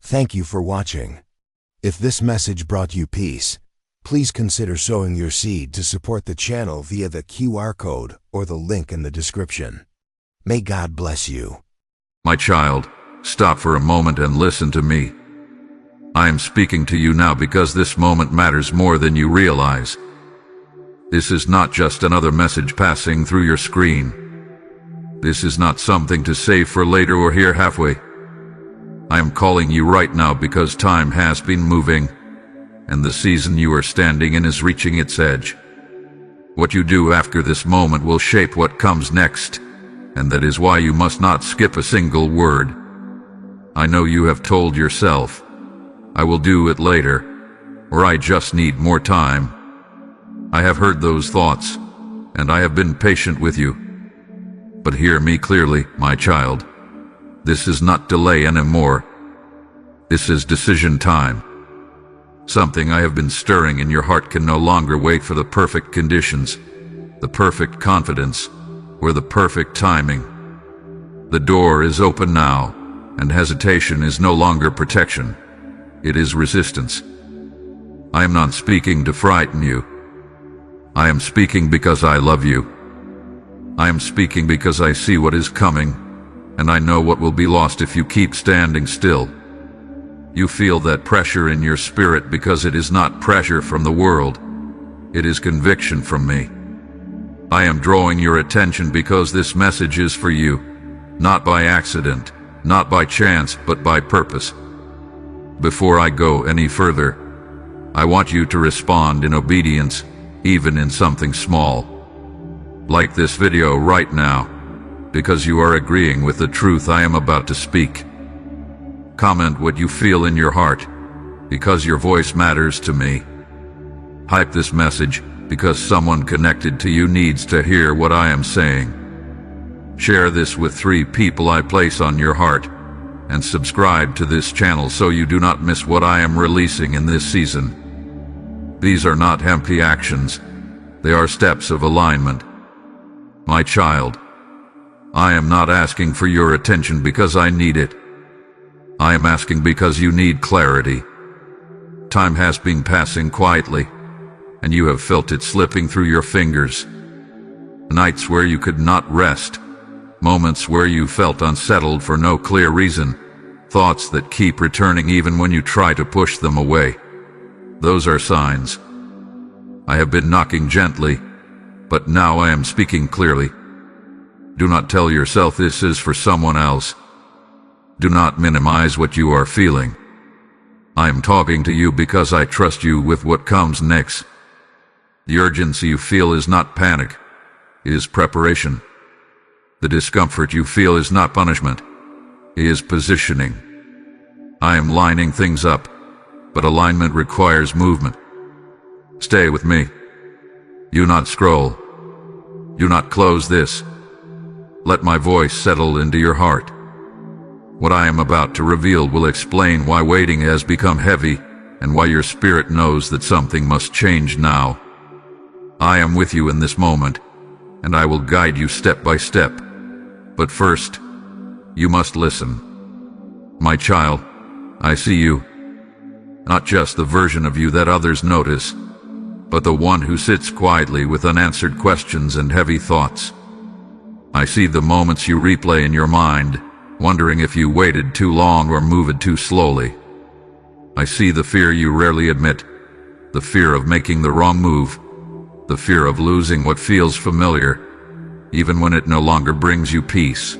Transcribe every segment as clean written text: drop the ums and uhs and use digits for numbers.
Thank you for watching. If this message brought you peace, please consider sowing your seed to support the channel via the QR code or the link in the description. May God bless you. My child, stop for a moment and listen to me. I am speaking to you now because this moment matters more than you realize. This is not just another message passing through your screen. This is not something to save for later or hear halfway. I am calling you right now because time has been moving, and the season you are standing in is reaching its edge. What you do after this moment will shape what comes next, and that is why you must not skip a single word. I know you have told yourself, I will do it later, or I just need more time. I have heard those thoughts, and I have been patient with you. But hear me clearly, my child. This is not delay anymore. This is decision time. Something I have been stirring in your heart can no longer wait for the perfect conditions, the perfect confidence, or the perfect timing. The door is open now, and hesitation is no longer protection. It is resistance. I am not speaking to frighten you. I am speaking because I love you. I am speaking because I see what is coming, and I know what will be lost if you keep standing still. You feel that pressure in your spirit because it is not pressure from the world. It is conviction from me. I am drawing your attention because this message is for you, not by accident, not by chance, but by purpose. Before I go any further, I want you to respond in obedience, even in something small. Like this video right now, because you are agreeing with the truth I am about to speak. Comment what you feel in your heart, because your voice matters to me. Hype this message, because someone connected to you needs to hear what I am saying. Share this with 3 people I place on your heart, and subscribe to this channel so you do not miss what I am releasing in this season. These are not empty actions, they are steps of alignment. My child, I am not asking for your attention because I need it. I am asking because you need clarity. Time has been passing quietly, and you have felt it slipping through your fingers. Nights where you could not rest, moments where you felt unsettled for no clear reason, thoughts that keep returning even when you try to push them away. Those are signs. I have been knocking gently, but now I am speaking clearly. Do not tell yourself this is for someone else. Do not minimize what you are feeling. I am talking to you because I trust you with what comes next. The urgency you feel is not panic, it is preparation. The discomfort you feel is not punishment, it is positioning. I am lining things up, but alignment requires movement. Stay with me. Do not scroll. Do not close this. Let my voice settle into your heart. What I am about to reveal will explain why waiting has become heavy and why your spirit knows that something must change now. I am with you in this moment, and I will guide you step by step. But first, you must listen. My child, I see you. Not just the version of you that others notice, but the one who sits quietly with unanswered questions and heavy thoughts. I see the moments you replay in your mind, wondering if you waited too long or moved too slowly. I see the fear you rarely admit, the fear of making the wrong move, the fear of losing what feels familiar, even when it no longer brings you peace.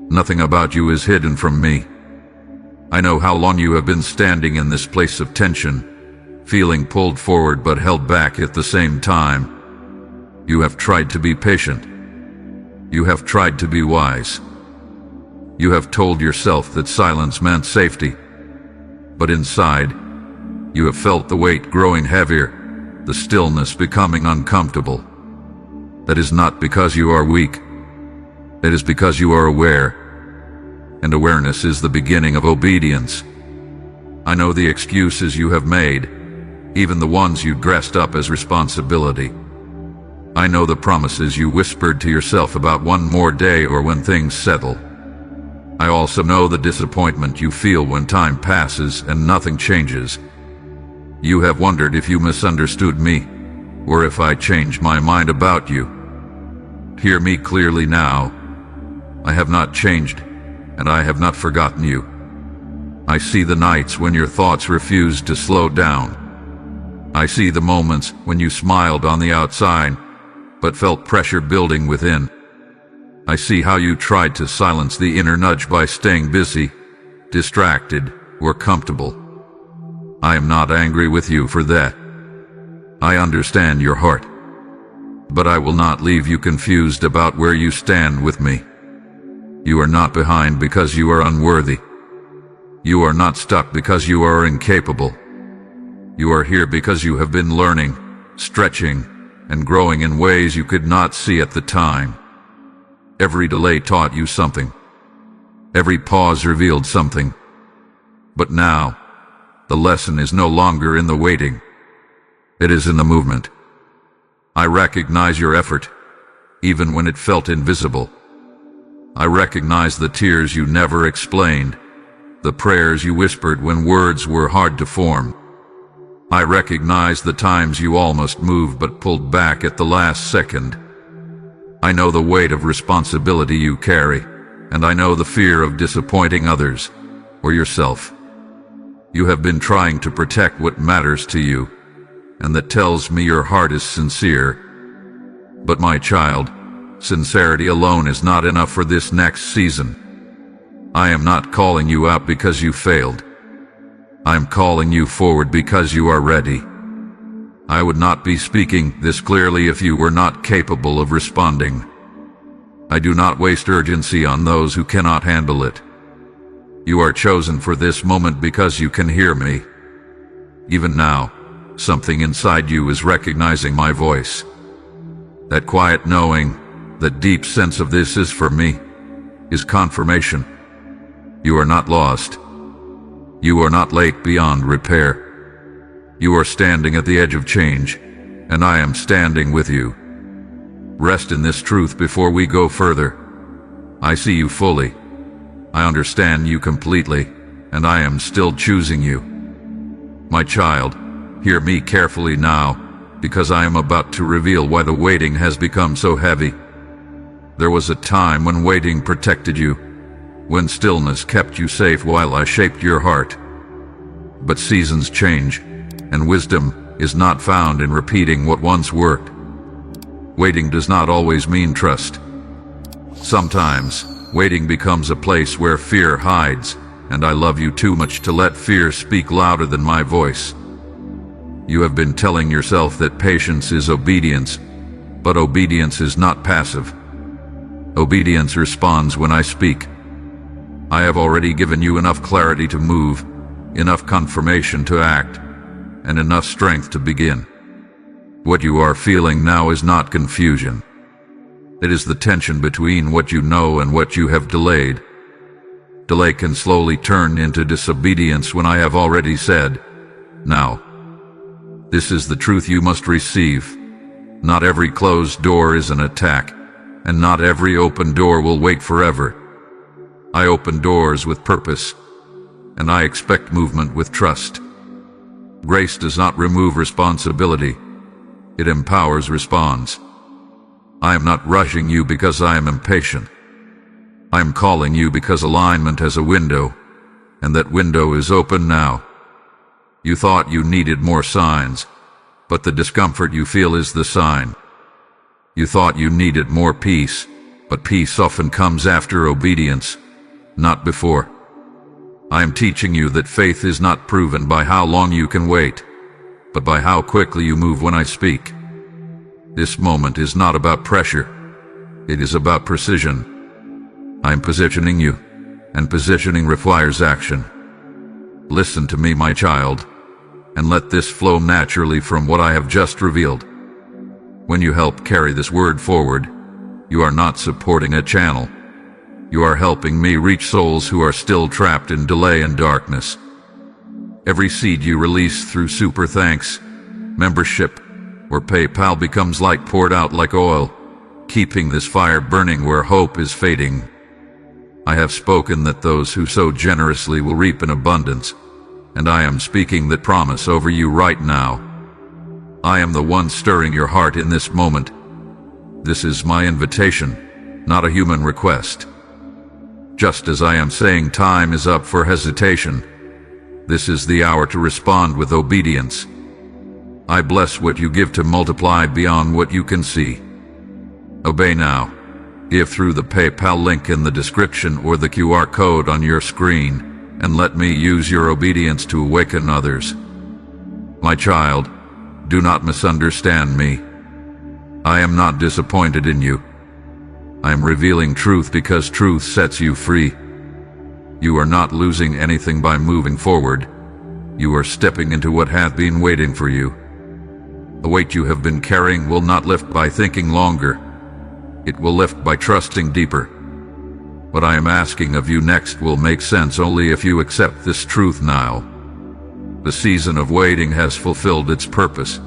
Nothing about you is hidden from me. I know how long you have been standing in this place of tension, feeling pulled forward but held back at the same time. You have tried to be patient. You have tried to be wise. You have told yourself that silence meant safety. But inside, you have felt the weight growing heavier, the stillness becoming uncomfortable. That is not because you are weak. It is because you are aware. And awareness is the beginning of obedience. I know the excuses you have made, even the ones you dressed up as responsibility. I know the promises you whispered to yourself about one more day or when things settle. I also know the disappointment you feel when time passes and nothing changes. You have wondered if you misunderstood me, or if I changed my mind about you. Hear me clearly now. I have not changed, and I have not forgotten you. I see the nights when your thoughts refused to slow down. I see the moments when you smiled on the outside, but felt pressure building within. I see how you tried to silence the inner nudge by staying busy, distracted, or comfortable. I am not angry with you for that. I understand your heart. But I will not leave you confused about where you stand with me. You are not behind because you are unworthy. You are not stuck because you are incapable. You are here because you have been learning, stretching, and growing in ways you could not see at the time. Every delay taught you something. Every pause revealed something. But now, the lesson is no longer in the waiting. It is in the movement. I recognize your effort, even when it felt invisible. I recognize the tears you never explained, the prayers you whispered when words were hard to form. I recognize the times you almost moved but pulled back at the last second. I know the weight of responsibility you carry, and I know the fear of disappointing others, or yourself. You have been trying to protect what matters to you, and that tells me your heart is sincere. But my child, sincerity alone is not enough for this next season. I am not calling you out because you failed. I am calling you forward because you are ready. I would not be speaking this clearly if you were not capable of responding. I do not waste urgency on those who cannot handle it. You are chosen for this moment because you can hear me. Even now, something inside you is recognizing my voice. That quiet knowing, that deep sense of this is for me, is confirmation. You are not lost. You are not late beyond repair. You are standing at the edge of change, and I am standing with you. Rest in this truth before we go further. I see you fully. I understand you completely, and I am still choosing you. My child, hear me carefully now, because I am about to reveal why the waiting has become so heavy. There was a time when waiting protected you, when stillness kept you safe while I shaped your heart. But seasons change, and wisdom is not found in repeating what once worked. Waiting does not always mean trust. Sometimes, waiting becomes a place where fear hides, and I love you too much to let fear speak louder than my voice. You have been telling yourself that patience is obedience, but obedience is not passive. Obedience responds when I speak. I have already given you enough clarity to move, enough confirmation to act, and enough strength to begin. What you are feeling now is not confusion. It is the tension between what you know and what you have delayed. Delay can slowly turn into disobedience when I have already said, now. This is the truth you must receive. Not every closed door is an attack, and not every open door will wait forever. I open doors with purpose, and I expect movement with trust. Grace does not remove responsibility. It empowers response. I am not rushing you because I am impatient. I am calling you because alignment has a window, and that window is open now. You thought you needed more signs, but the discomfort you feel is the sign. You thought you needed more peace, but peace often comes after obedience, not before. I am teaching you that faith is not proven by how long you can wait, but by how quickly you move when I speak. This moment is not about pressure. It is about precision. I am positioning you, and positioning requires action. Listen to me, my child, and let this flow naturally from what I have just revealed. When you help carry this word forward, you are not supporting a channel. You are helping me reach souls who are still trapped in delay and darkness. Every seed you release through super thanks, membership, or PayPal becomes light poured out like oil, keeping this fire burning where hope is fading. I have spoken that those who sow generously will reap in abundance, and I am speaking that promise over you right now. I am the one stirring your heart in this moment. This is my invitation, not a human request. Just as I am saying time is up for hesitation, this is the hour to respond with obedience. I bless what you give to multiply beyond what you can see. Obey now. Give through the PayPal link in the description or the QR code on your screen, and let me use your obedience to awaken others. My child, do not misunderstand me. I am not disappointed in you. I am revealing truth because truth sets you free. You are not losing anything by moving forward. You are stepping into what hath been waiting for you. The weight you have been carrying will not lift by thinking longer. It will lift by trusting deeper. What I am asking of you next will make sense only if you accept this truth now. The season of waiting has fulfilled its purpose.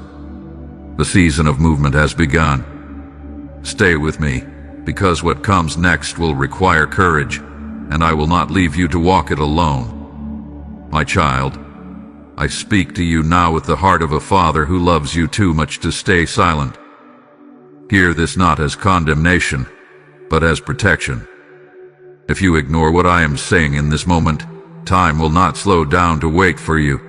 The season of movement has begun. Stay with me, because what comes next will require courage, and I will not leave you to walk it alone. My child, I speak to you now with the heart of a father who loves you too much to stay silent. Hear this not as condemnation, but as protection. If you ignore what I am saying in this moment, time will not slow down to wait for you.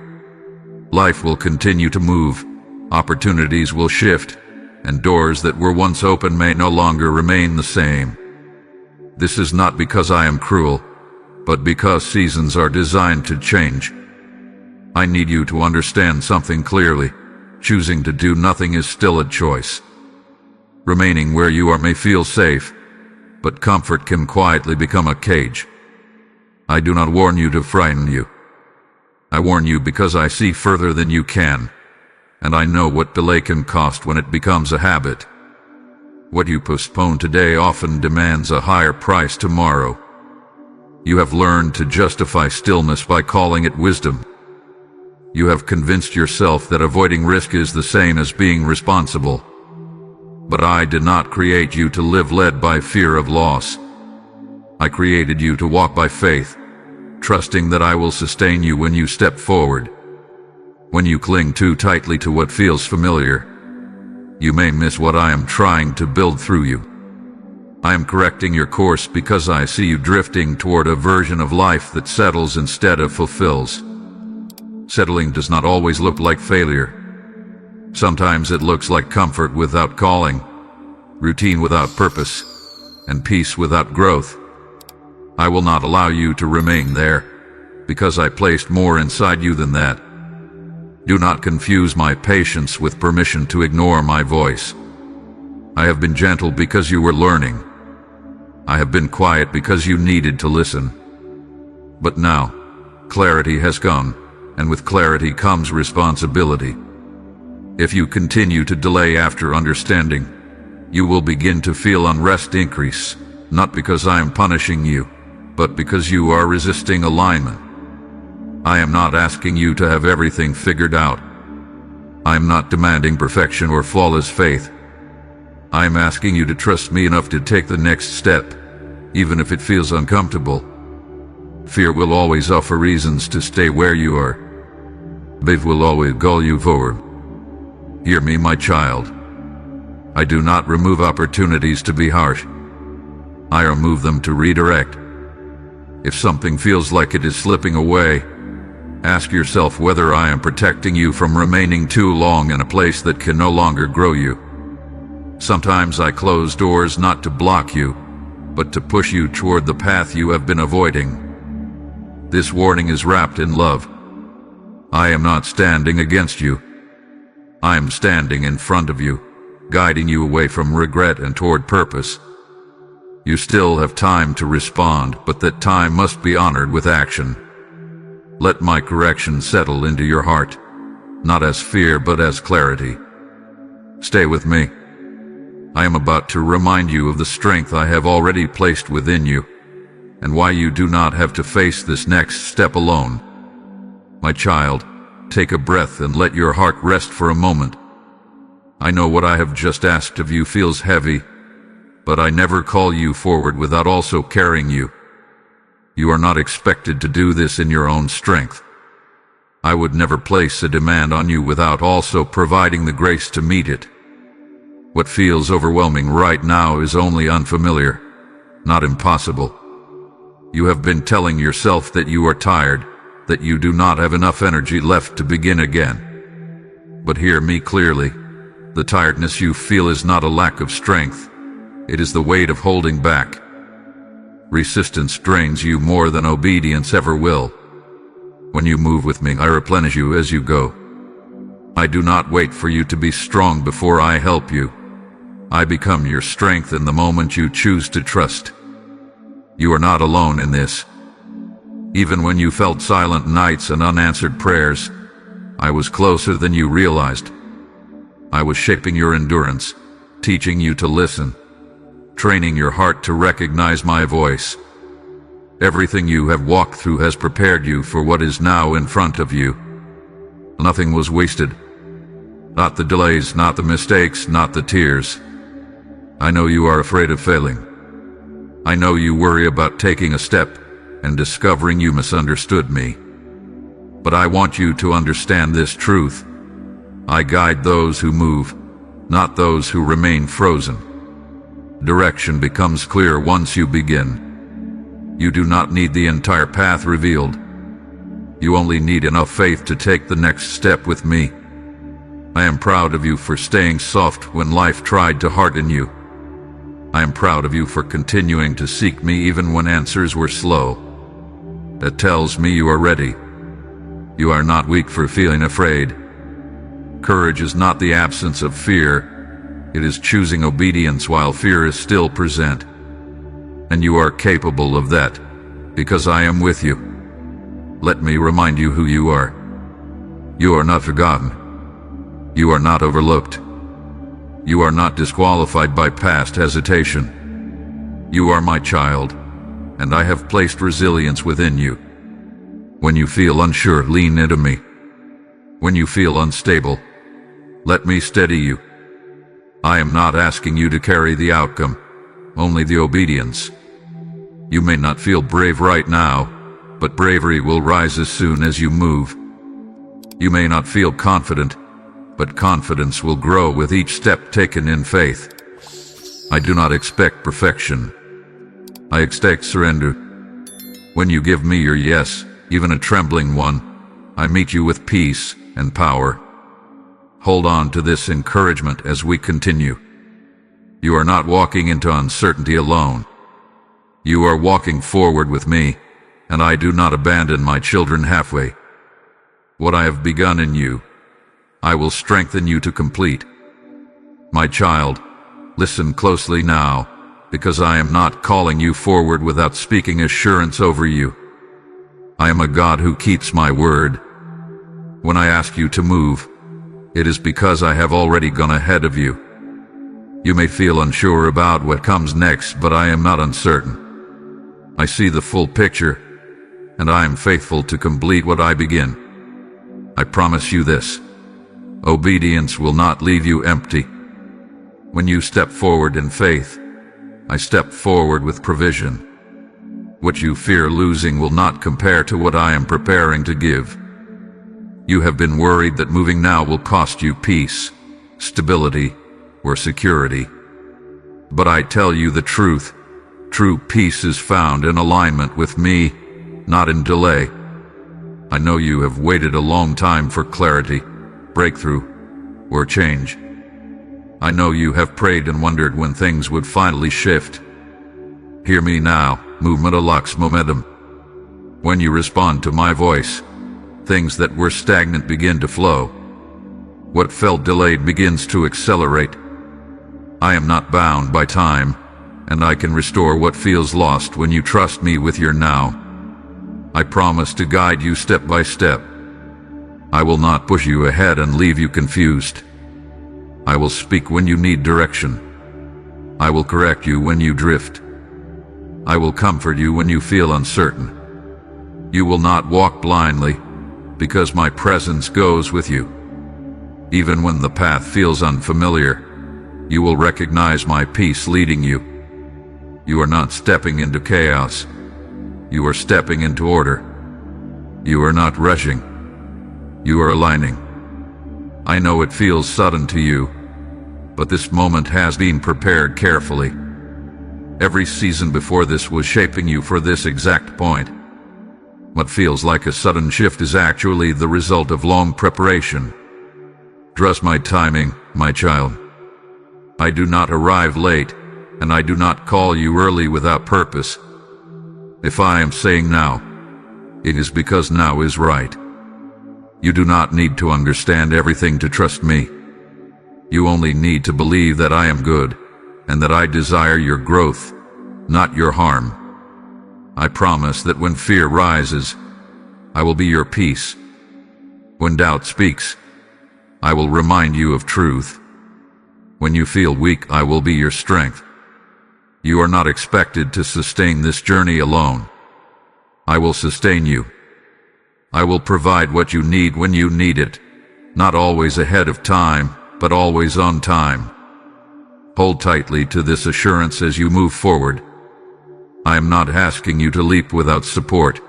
Life will continue to move, opportunities will shift, and doors that were once open may no longer remain the same. This is not because I am cruel, but because seasons are designed to change. I need you to understand something clearly. Choosing to do nothing is still a choice. Remaining where you are may feel safe, but comfort can quietly become a cage. I do not warn you to frighten you. I warn you because I see further than you can, and I know what delay can cost when it becomes a habit. What you postpone today often demands a higher price tomorrow. You have learned to justify stillness by calling it wisdom. You have convinced yourself that avoiding risk is the same as being responsible. But I did not create you to live led by fear of loss. I created you to walk by faith, trusting that I will sustain you when you step forward. When you cling too tightly to what feels familiar, you may miss what I am trying to build through you. I am correcting your course because I see you drifting toward a version of life that settles instead of fulfills. Settling does not always look like failure. Sometimes it looks like comfort without calling, routine without purpose, and peace without growth. I will not allow you to remain there, because I placed more inside you than that. Do not confuse my patience with permission to ignore my voice. I have been gentle because you were learning. I have been quiet because you needed to listen. But now, clarity has come, and with clarity comes responsibility. If you continue to delay after understanding, you will begin to feel unrest increase, not because I am punishing you, but because you are resisting alignment. I am not asking you to have everything figured out. I am not demanding perfection or flawless faith. I am asking you to trust me enough to take the next step, even if it feels uncomfortable. Fear will always offer reasons to stay where you are. Faith will always call you forward. Hear me, my child. I do not remove opportunities to be harsh. I remove them to redirect. If something feels like it is slipping away, ask yourself whether I am protecting you from remaining too long in a place that can no longer grow you. Sometimes I close doors not to block you, but to push you toward the path you have been avoiding. This warning is wrapped in love. I am not standing against you. I am standing in front of you, guiding you away from regret and toward purpose. You still have time to respond, but that time must be honored with action. Let my correction settle into your heart, not as fear but as clarity. Stay with me. I am about to remind you of the strength I have already placed within you, and why you do not have to face this next step alone. My child, take a breath and let your heart rest for a moment. I know what I have just asked of you feels heavy, but I never call you forward without also carrying you. You are not expected to do this in your own strength. I would never place a demand on you without also providing the grace to meet it. What feels overwhelming right now is only unfamiliar, not impossible. You have been telling yourself that you are tired, that you do not have enough energy left to begin again. But hear me clearly. The tiredness you feel is not a lack of strength. It is the weight of holding back. Resistance drains you more than obedience ever will. When you move with me, I replenish you as you go. I do not wait for you to be strong before I help you. I become your strength in the moment you choose to trust. You are not alone in this. Even when you felt silent nights and unanswered prayers, I was closer than you realized. I was shaping your endurance, teaching you to listen, training your heart to recognize my voice. Everything you have walked through has prepared you for what is now in front of you. Nothing was wasted. Not the delays, not the mistakes, not the tears. I know you are afraid of failing. I know you worry about taking a step and discovering you misunderstood me. But I want you to understand this truth. I guide those who move, not those who remain frozen. Direction becomes clear once you begin. You do not need the entire path revealed. You only need enough faith to take the next step with me. I am proud of you for staying soft when life tried to harden you. I am proud of you for continuing to seek me even when answers were slow. That tells me you are ready. You are not weak for feeling afraid. Courage is not the absence of fear. It is choosing obedience while fear is still present. And you are capable of that, because I am with you. Let me remind you who you are. You are not forgotten. You are not overlooked. You are not disqualified by past hesitation. You are my child, and I have placed resilience within you. When you feel unsure, lean into me. When you feel unstable, let me steady you. I am not asking you to carry the outcome, only the obedience. You may not feel brave right now, but bravery will rise as soon as you move. You may not feel confident, but confidence will grow with each step taken in faith. I do not expect perfection. I expect surrender. When you give me your yes, even a trembling one, I meet you with peace and power. Hold on to this encouragement as we continue. You are not walking into uncertainty alone. You are walking forward with me, and I do not abandon my children halfway. What I have begun in you, I will strengthen you to complete. My child, listen closely now, because I am not calling you forward without speaking assurance over you. I am a God who keeps my word. When I ask you to move, it is because I have already gone ahead of you. You may feel unsure about what comes next, but I am not uncertain. I see the full picture, and I am faithful to complete what I begin. I promise you this. Obedience will not leave you empty. When you step forward in faith, I step forward with provision. What you fear losing will not compare to what I am preparing to give. You have been worried that moving now will cost you peace, stability, or security. But I tell you the truth. True peace is found in alignment with me, not in delay. I know you have waited a long time for clarity, breakthrough, or change. I know you have prayed and wondered when things would finally shift. Hear me now. Movement unlocks momentum. When you respond to my voice, things that were stagnant begin to flow. What felt delayed begins to accelerate. I am not bound by time, and I can restore what feels lost when you trust me with your now. I promise to guide you step by step. I will not push you ahead and leave you confused. I will speak when you need direction. I will correct you when you drift. I will comfort you when you feel uncertain. You will not walk blindly, because my presence goes with you. Even when the path feels unfamiliar, you will recognize my peace leading you. You are not stepping into chaos. You are stepping into order. You are not rushing. You are aligning. I know it feels sudden to you, but this moment has been prepared carefully. Every season before this was shaping you for this exact point. What feels like a sudden shift is actually the result of long preparation. Trust my timing, my child. I do not arrive late, and I do not call you early without purpose. If I am saying now, it is because now is right. You do not need to understand everything to trust me. You only need to believe that I am good, and that I desire your growth, not your harm. I promise that when fear rises, I will be your peace. When doubt speaks, I will remind you of truth. When you feel weak, I will be your strength. You are not expected to sustain this journey alone. I will sustain you. I will provide what you need when you need it, not always ahead of time, but always on time. Hold tightly to this assurance as you move forward. I am not asking you to leap without support.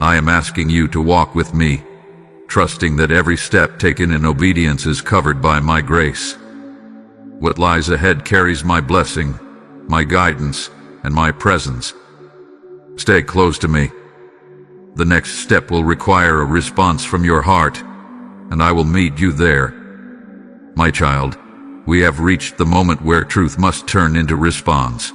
I am asking you to walk with me, trusting that every step taken in obedience is covered by my grace. What lies ahead carries my blessing, my guidance, and my presence. Stay close to me. The next step will require a response from your heart, and I will meet you there. My child, we have reached the moment where truth must turn into response.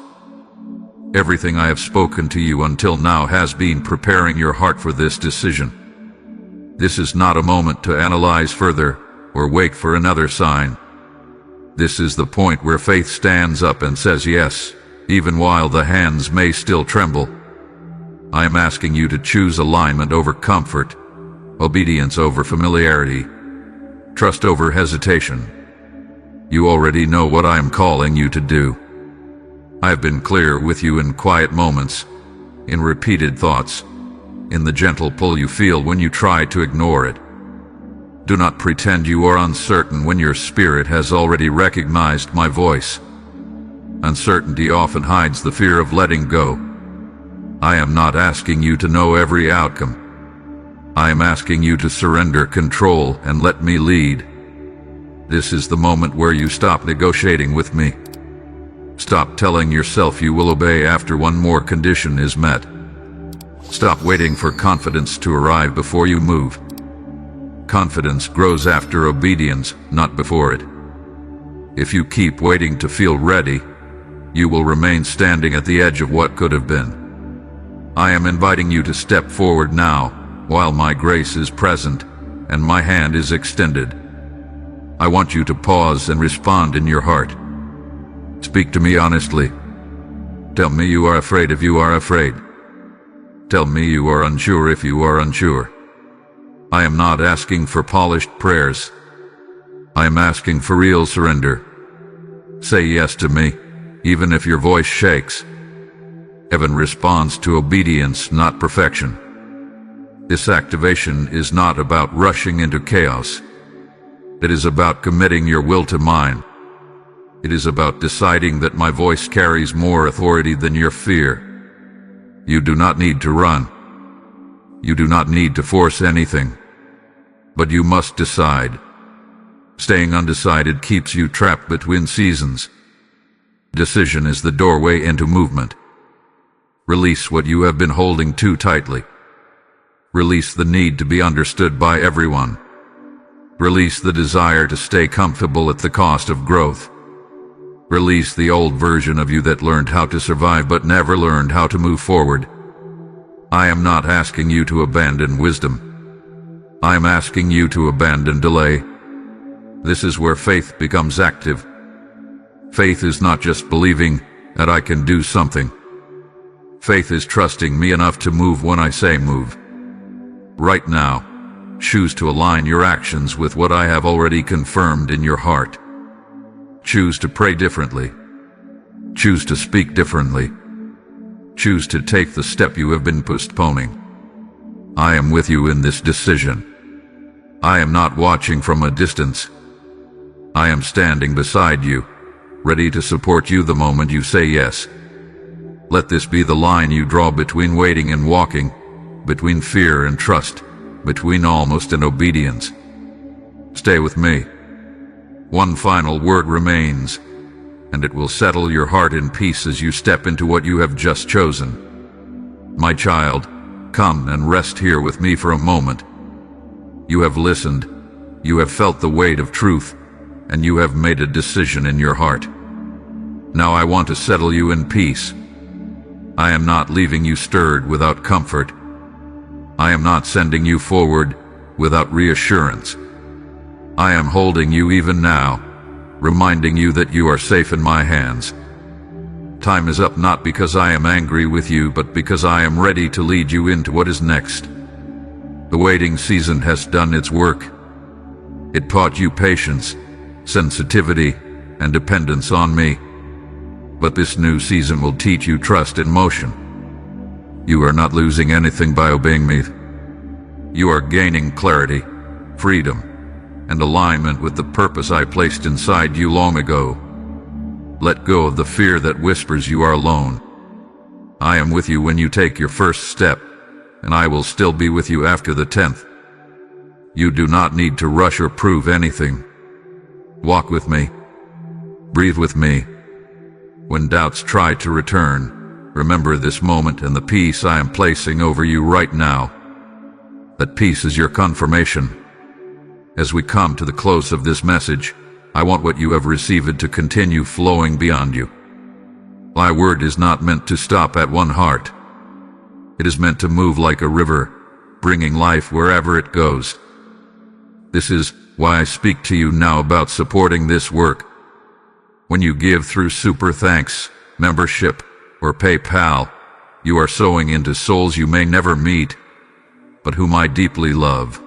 Everything I have spoken to you until now has been preparing your heart for this decision. This is not a moment to analyze further or wait for another sign. This is the point where faith stands up and says yes, even while the hands may still tremble. I am asking you to choose alignment over comfort, obedience over familiarity, trust over hesitation. You already know what I am calling you to do. I have been clear with you in quiet moments, in repeated thoughts, in the gentle pull you feel when you try to ignore it. Do not pretend you are uncertain when your spirit has already recognized my voice. Uncertainty often hides the fear of letting go. I am not asking you to know every outcome. I am asking you to surrender control and let me lead. This is the moment where you stop negotiating with me. Stop telling yourself you will obey after one more condition is met. Stop waiting for confidence to arrive before you move. Confidence grows after obedience, not before it. If you keep waiting to feel ready, you will remain standing at the edge of what could have been. I am inviting you to step forward now, while my grace is present and my hand is extended. I want you to pause and respond in your heart. Speak to me honestly. Tell me you are afraid if you are afraid. Tell me you are unsure if you are unsure. I am not asking for polished prayers. I am asking for real surrender. Say yes to me, even if your voice shakes. Heaven responds to obedience, not perfection. This activation is not about rushing into chaos. It is about committing your will to mine. It is about deciding that my voice carries more authority than your fear. You do not need to run. You do not need to force anything. But you must decide. Staying undecided keeps you trapped between seasons. Decision is the doorway into movement. Release what you have been holding too tightly. Release the need to be understood by everyone. Release the desire to stay comfortable at the cost of growth. Release the old version of you that learned how to survive but never learned how to move forward. I am not asking you to abandon wisdom. I am asking you to abandon delay. This is where faith becomes active. Faith is not just believing that I can do something. Faith is trusting me enough to move when I say move. Right now, choose to align your actions with what I have already confirmed in your heart. Choose to pray differently. Choose to speak differently. Choose to take the step you have been postponing. I am with you in this decision. I am not watching from a distance. I am standing beside you, ready to support you the moment you say yes. Let this be the line you draw between waiting and walking, between fear and trust, between almost and obedience. Stay with me. One final word remains, and it will settle your heart in peace as you step into what you have just chosen. My child, come and rest here with me for a moment. You have listened, you have felt the weight of truth, and you have made a decision in your heart. Now I want to settle you in peace. I am not leaving you stirred without comfort. I am not sending you forward without reassurance. I am holding you even now, reminding you that you are safe in my hands. Time is up not because I am angry with you, but because I am ready to lead you into what is next. The waiting season has done its work. It taught you patience, sensitivity, and dependence on me. But this new season will teach you trust in motion. You are not losing anything by obeying me. You are gaining clarity, freedom, and alignment with the purpose I placed inside you long ago. Let go of the fear that whispers you are alone. I am with you when you take your first step, and I will still be with you after the 10th. You do not need to rush or prove anything. Walk with me. Breathe with me. When doubts try to return, remember this moment and the peace I am placing over you right now. That peace is your confirmation. As we come to the close of this message, I want what you have received to continue flowing beyond you. My word is not meant to stop at one heart. It is meant to move like a river, bringing life wherever it goes. This is why I speak to you now about supporting this work. When you give through Super Thanks, membership, or PayPal, you are sowing into souls you may never meet, but whom I deeply love.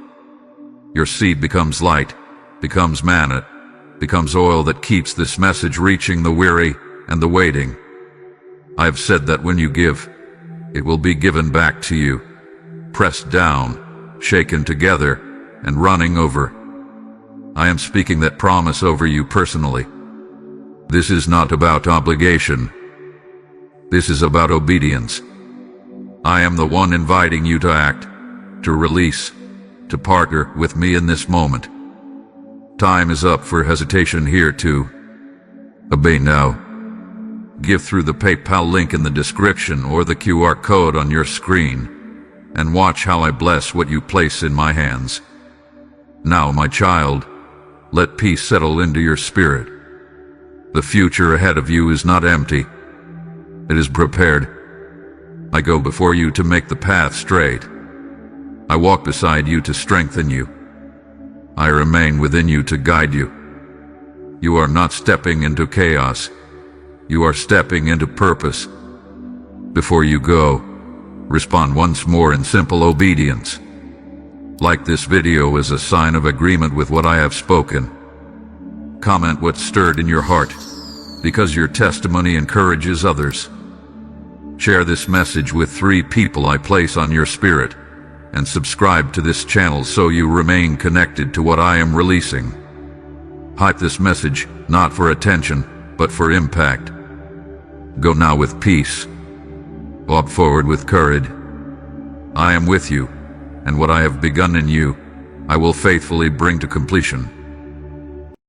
Your seed becomes light, becomes manna, becomes oil that keeps this message reaching the weary and the waiting. I have said that when you give, it will be given back to you, pressed down, shaken together, and running over. I am speaking that promise over you personally. This is not about obligation. This is about obedience. I am the one inviting you to act, to release, to partner with me in this moment. Time is up for hesitation here too. Obey now. Give through the PayPal link in the description or the QR code on your screen, and watch how I bless what you place in my hands. Now, my child, let peace settle into your spirit. The future ahead of you is not empty. It is prepared. I go before you to make the path straight. I walk beside you to strengthen you. I remain within you to guide you. You are not stepping into chaos. You are stepping into purpose. Before you go, respond once more in simple obedience. Like this video as a sign of agreement with what I have spoken. Comment what stirred in your heart, because your testimony encourages others. Share this message with 3 people I place on your spirit, and subscribe to this channel so you remain connected to what I am releasing. Hype this message, not for attention, but for impact. Go now with peace. Walk forward with courage. I am with you, and what I have begun in you, I will faithfully bring to completion.